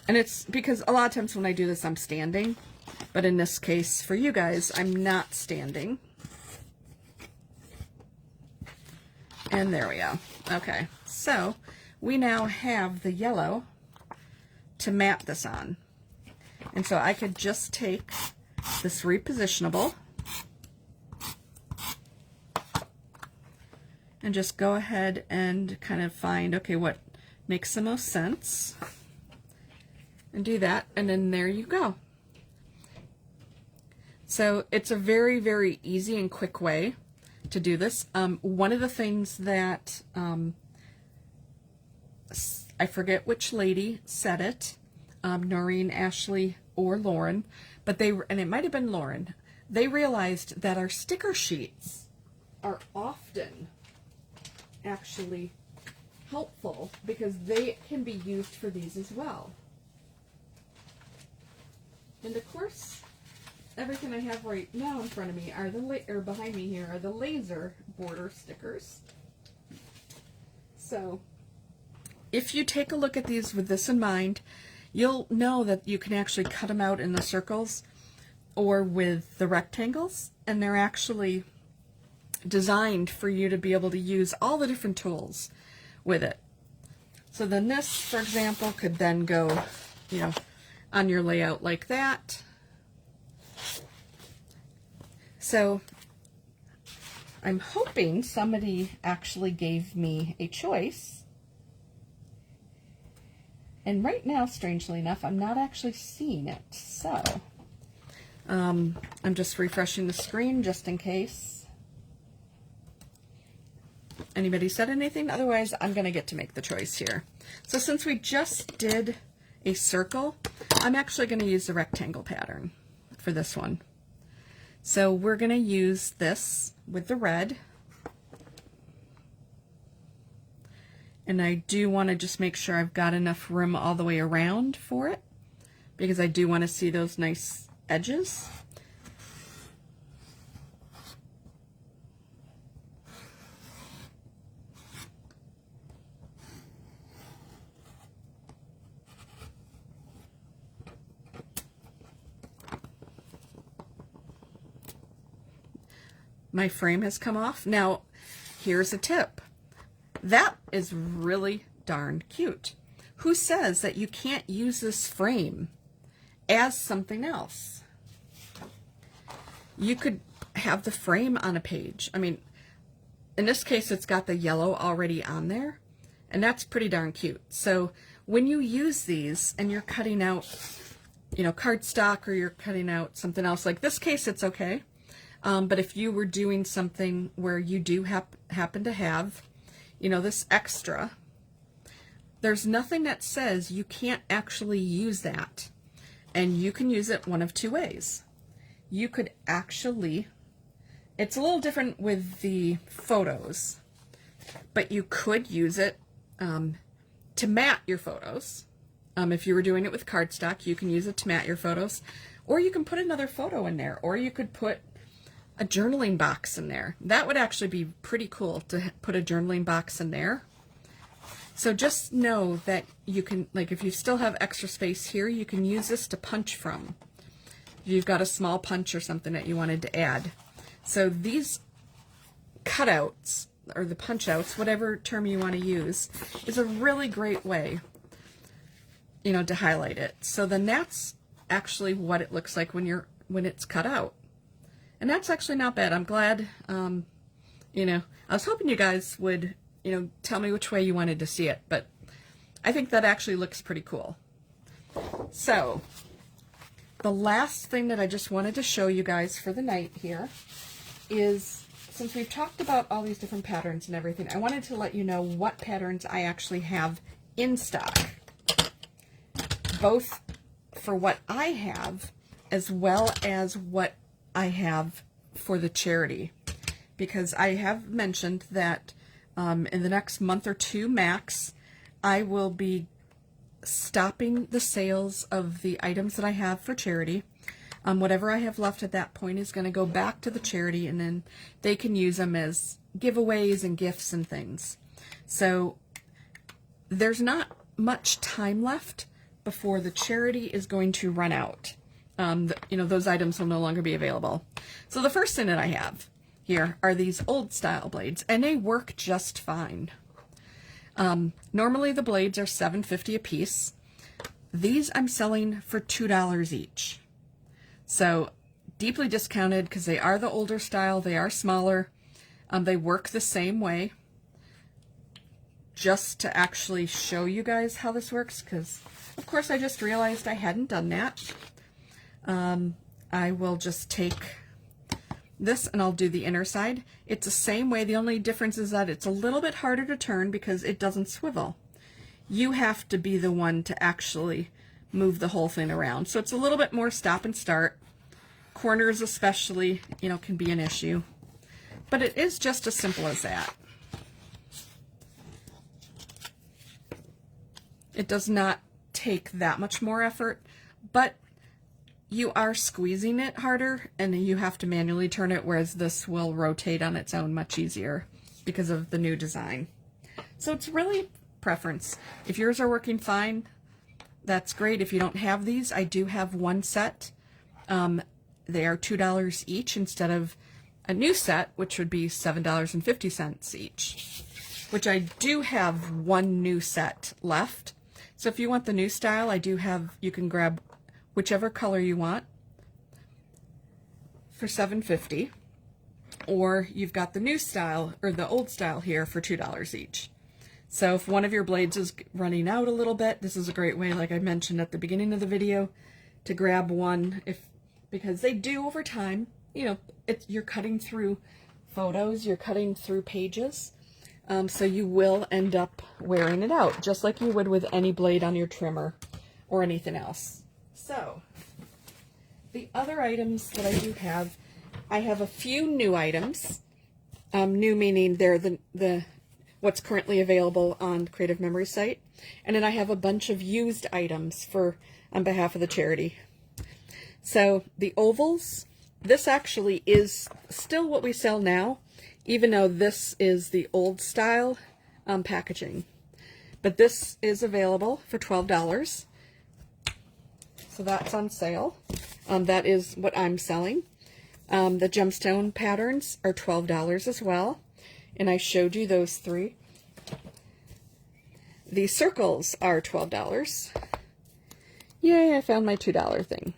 And it's because a lot of times when I do this, I'm standing. But in this case, for you guys, I'm not standing. And there we go. Okay, so we now have the yellow to mat this on. And so I could just take this repositionable and just go ahead and kind of find, okay, what makes the most sense, and do that, and then there you go. So it's a very, very easy and quick way to do this. One of the things that I forget which lady said it, Noreen, Ashley, or Lauren, but and it might have been Lauren, they realized that our sticker sheets are often actually helpful because they can be used for these as well. And of course, everything I have right now in front of me are or behind me here are the laser border stickers. So if you take a look at these with this in mind, you'll know that you can actually cut them out in the circles or with the rectangles, and they're actually designed for you to be able to use all the different tools with it. So then this, for example, could then go, you know, on your layout like that. So I'm hoping somebody actually gave me a choice. And right now, strangely enough, I'm not actually seeing it. So I'm just refreshing the screen just in case anybody said anything. Otherwise, I'm going to get to make the choice here. So since we just did a circle, I'm actually going to use the rectangle pattern for this one. So we're going to use this with the red. And I do want to just make sure I've got enough room all the way around for it, because I do want to see those nice edges. My frame has come off. Now, here's a tip. That is really darn cute. Who says that you can't use this frame as something else? You could have the frame on a page. I mean, in this case, it's got the yellow already on there, and that's pretty darn cute. So when you use these and you're cutting out, you know, cardstock, or you're cutting out something else, like this case, it's okay. But if you were doing something where you do happen to have, you know, this extra, there's nothing that says you can't actually use that. And you can use it one of two ways. You could actually, it's a little different with the photos, but you could use it to mat your photos. If you were doing it with cardstock, you can use it to mat your photos, or you can put another photo in there, or you could put a journaling box in there. That would actually be pretty cool to put a journaling box in there. So just know that you can, like, if you still have extra space here, you can use this to punch from. If you've got a small punch or something that you wanted to add. So these cutouts, or the punch outs, whatever term you want to use, is a really great way, you know, to highlight it. So then that's actually what it looks like when it's cut out. And that's actually not bad. I'm glad, you know, I was hoping you guys would, you know, tell me which way you wanted to see it, but I think that actually looks pretty cool. So the last thing that I just wanted to show you guys for the night here is, since we've talked about all these different patterns and everything, I wanted to let you know what patterns I actually have in stock, both for what I have as well as what I have for the charity, because I have mentioned that in the next month or two max, I will be stopping the sales of the items that I have for charity. Whatever I have left at that point is going to go back to the charity, and then they can use them as giveaways and gifts and things. So there's not much time left before the charity is going to run out. You know, those items will no longer be available. So the first thing that I have here are these old style blades, and they work just fine. Normally the blades are $7.50 a piece. These I'm selling for $2 each. So deeply discounted, because they are the older style, they are smaller, they work the same way. Just to actually show you guys how this works, because of course I just realized I hadn't done that. I will just take this and I'll do the inner side. It's the same way. The only difference is that it's a little bit harder to turn because it doesn't swivel. You have to be the one to actually move the whole thing around. So it's a little bit more stop and start. Corners especially, you know, can be an issue. But it is just as simple as that. It does not take that much more effort, but you are squeezing it harder, and you have to manually turn it, whereas this will rotate on its own much easier because of the new design. So it's really preference. If yours are working fine, that's great. If you don't have these, I do have one set. They are $2 each instead of a new set, which would be $7.50 each, which I do have one new set left. So if you want the new style, I do have, you can grab whichever color you want for $7.50, or you've got the new style or the old style here for $2 each. So if one of your blades is running out a little bit, this is a great way, like I mentioned at the beginning of the video, to grab one, because they do over time. You know, you're cutting through photos, you're cutting through pages, so you will end up wearing it out, just like you would with any blade on your trimmer or anything else. So, the other items that I do have, I have a few new items. New meaning they're the what's currently available on the Creative Memories site. And then I have a bunch of used items on behalf of the charity. So, the ovals, this actually is still what we sell now, even though this is the old style packaging. But this is available for $12. So that's on sale. That is what I'm selling. The gemstone patterns are $12 as well. And I showed you those three. The circles are $12. Yay, I found my $2 thing.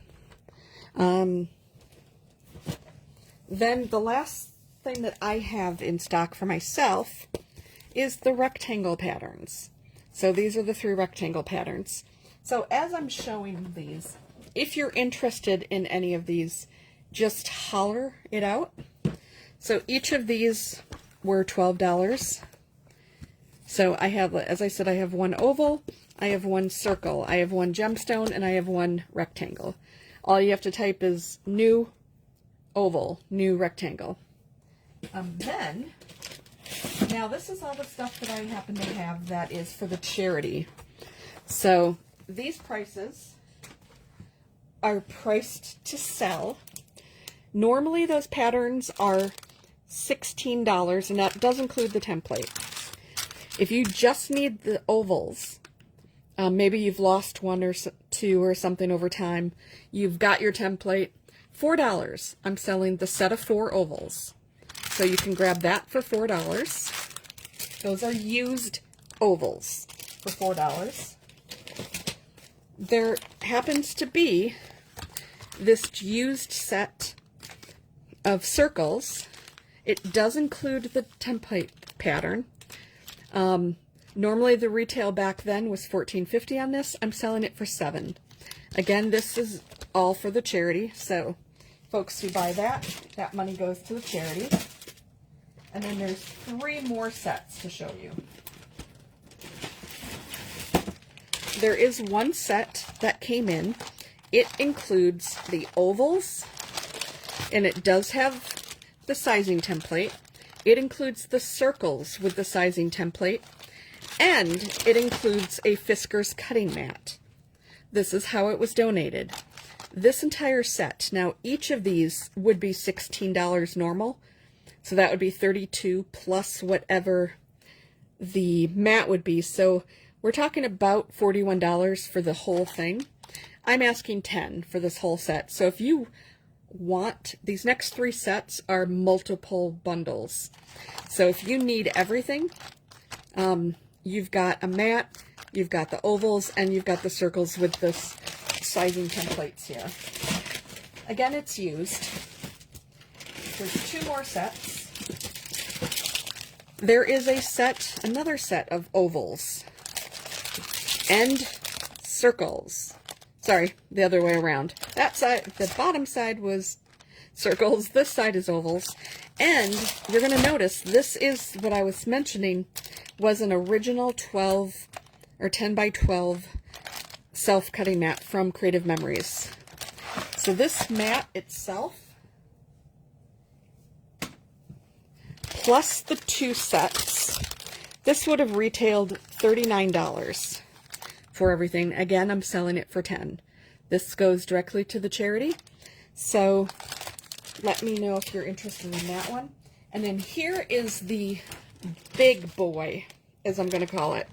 Then the last thing that I have in stock for myself is the rectangle patterns. So these are the 3 rectangle patterns. So as I'm showing these, if you're interested in any of these, just holler it out. So each of these were $12. So I have, as I said, I have 1 oval, I have 1 circle, I have 1 gemstone, and I have 1 rectangle. All you have to type is new oval, new rectangle. Now this is all the stuff that I happen to have that is for the charity. So these prices are priced to sell. Normally those patterns are $16, and that does include the template. If you just need the ovals, maybe you've lost 1 or 2 or something over time, you've got your template, $4. I'm selling the set of 4 ovals. So you can grab that for $4. Those are used ovals for $4. There happens to be this used set of circles. It does include the template pattern. Normally the retail back then was $14.50 on this. I'm selling it for $7. Again, this is all for the charity, so folks who buy that, that money goes to the charity. And then there's 3 more sets to show you. There is 1 set that came in. It includes the ovals, and it does have the sizing template. It includes the circles with the sizing template, and it includes a Fiskars cutting mat. This is how it was donated. This entire set, now each of these would be $16 normal, so that would be $32 plus whatever the mat would be. So we're talking about $41 for the whole thing. I'm asking $10 for this whole set. So if you want, these next 3 sets are multiple bundles. So if you need everything, you've got a mat, you've got the ovals, and you've got the circles with the sizing templates here. Again, it's used. There's 2 more sets. There is a set, another set of ovals and circles. Sorry, the other way around. That side, the bottom side was circles, this side is ovals. And you're going to notice this is what I was mentioning was an original 12 or 10 by 12 self-cutting mat from Creative Memories. So this mat itself, plus the 2 sets, this would have retailed $39 for everything. Again, I'm selling it for $10. This goes directly to the charity. So let me know if you're interested in that one. And then here is the big boy, as I'm going to call it.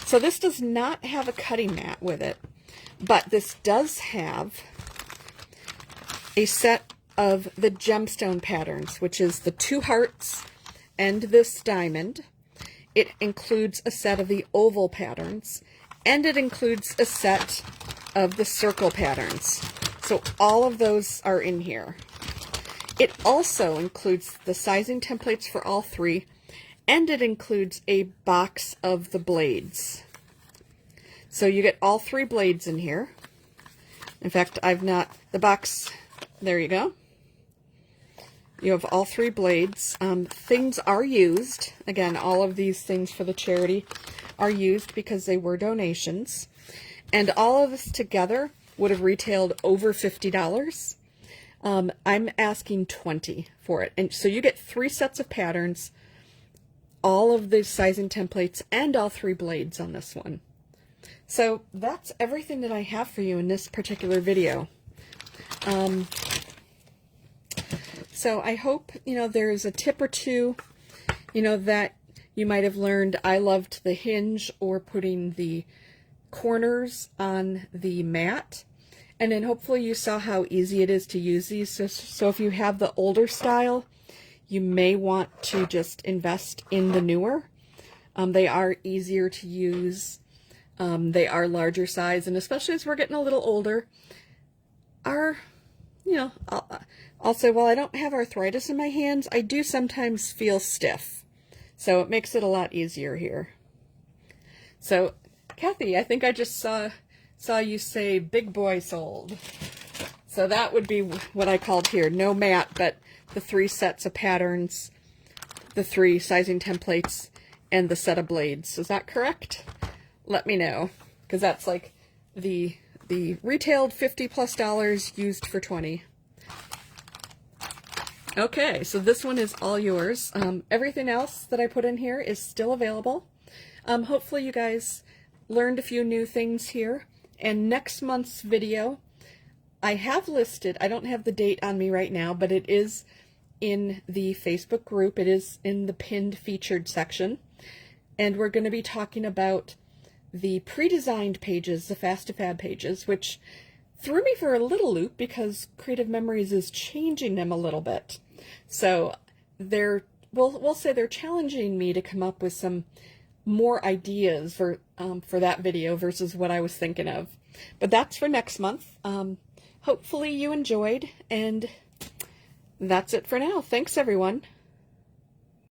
So this does not have a cutting mat with it, but this does have a set of the gemstone patterns, which is the 2 hearts and this diamond. It includes a set of the oval patterns, and it includes a set of the circle patterns. So all of those are in here. It also includes the sizing templates for all 3, and it includes a box of the blades. So you get all 3 blades in here. In fact, I've not, the box, there you go. You have all 3 blades. Things are used. Again, all of these things for the charity are used because they were donations. And all of this together would have retailed over $50. I'm asking $20 for it. And so you get 3 sets of patterns, all of the sizing templates, and all 3 blades on this one. So that's everything that I have for you in this particular video. So I hope, there's a tip or 2, that you might have learned. I loved the hinge or putting the corners on the mat. And then hopefully you saw how easy it is to use these. So if you have the older style, you may want to just invest in the newer. They are easier to use. They are larger size, and especially as we're getting a little older, Also, while I don't have arthritis in my hands, I do sometimes feel stiff. So it makes it a lot easier here. So, Kathy, I think I just saw you say big boy sold. So that would be what I called here, no mat, but the 3 sets of patterns, the 3 sizing templates, and the set of blades. Is that correct? Let me know, because that's like the retailed $50+ used for $20. Okay, so this one is all yours. Everything else that I put in here is still available. Hopefully you guys learned a few new things here. And next month's video, I have listed, I don't have the date on me right now, but it is in the Facebook group. It is in the pinned featured section. And we're going to be talking about the pre-designed pages, the Fast2Fab pages, which threw me for a little loop because Creative Memories is changing them a little bit. So we'll say they're challenging me to come up with some more ideas for that video versus what I was thinking of. But that's for next month. Hopefully you enjoyed, and that's it for now. Thanks, everyone.